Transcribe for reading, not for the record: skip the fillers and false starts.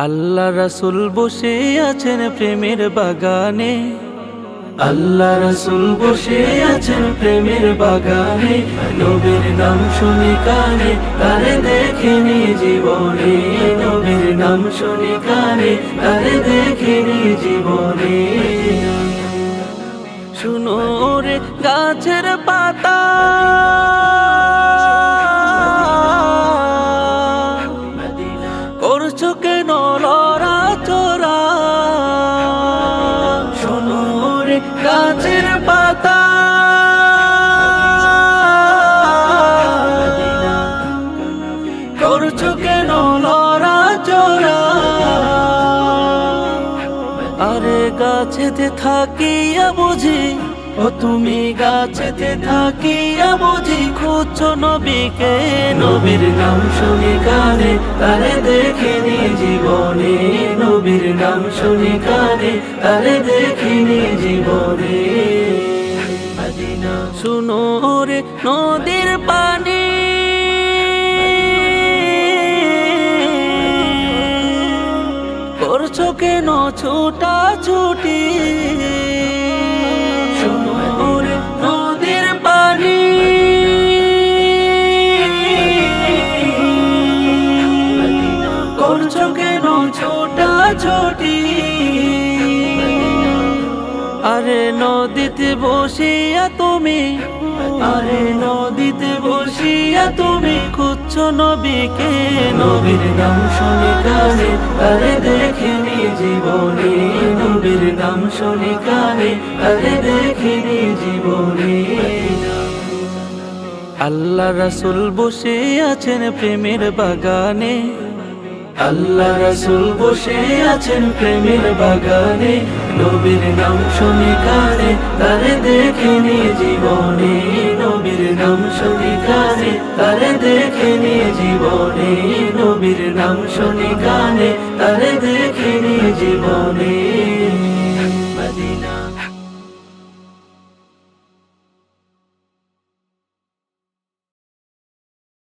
আল্লাহ রাসূল বসে আছেন প্রেমের বাগানে, আল্লাহ রাসূল বসে আছেন প্রেমের বাগানে। নবীর নাম শুনি কানে, তারে দেখিনি জীবনে। নবীর নাম শুনি কানে, তারে দেখিনি জীবনে। শুনো রে গাছের পাতা, করছো কেন লড়াচড়া? শোনো রে গাছের পাতা, করছো কেন লড়াচড়া? আরে গাছেতে থাকিয়া বুঝি, ও তুমি গাছেতে থাকিয়া বুঝি খুঁজছো নবীকে। নবীর নাম শুনি কানে, তারে দেখিনি জীবনে। নবীর নাম শুনি কানে, তারে দেখিনি জীবনে। শুনো রে নদীর পানি, করছো কেন ছোটা ছুটি? শুনো রে নদীর পানি, করছো কেন ছোটা ছুটি? আরে নদীতে বসিয়া তুমি, আরে নদীতে বসিয়া তুমি খুঁজছো নবীকে। নবীর নাম শুনি কানে, তারে দেখিনি জীবনে। নবীর নাম শুনি কানে, তারে দেখিনি জীবনে। আল্লাহ রাসূল বসে আছেন প্রেমের বাগানে, আল্লাহ রাসূল বসে আছেন প্রেমের বাগানে। নবীর নাম শুনি কানে, তারে দেখিনি জীবনে। নবীর নাম শুনি কানে, তারে দেখিনি জীবনে। নবীর নাম শুনি কানে, তারে দেখিনি জীবনে। মদিনা।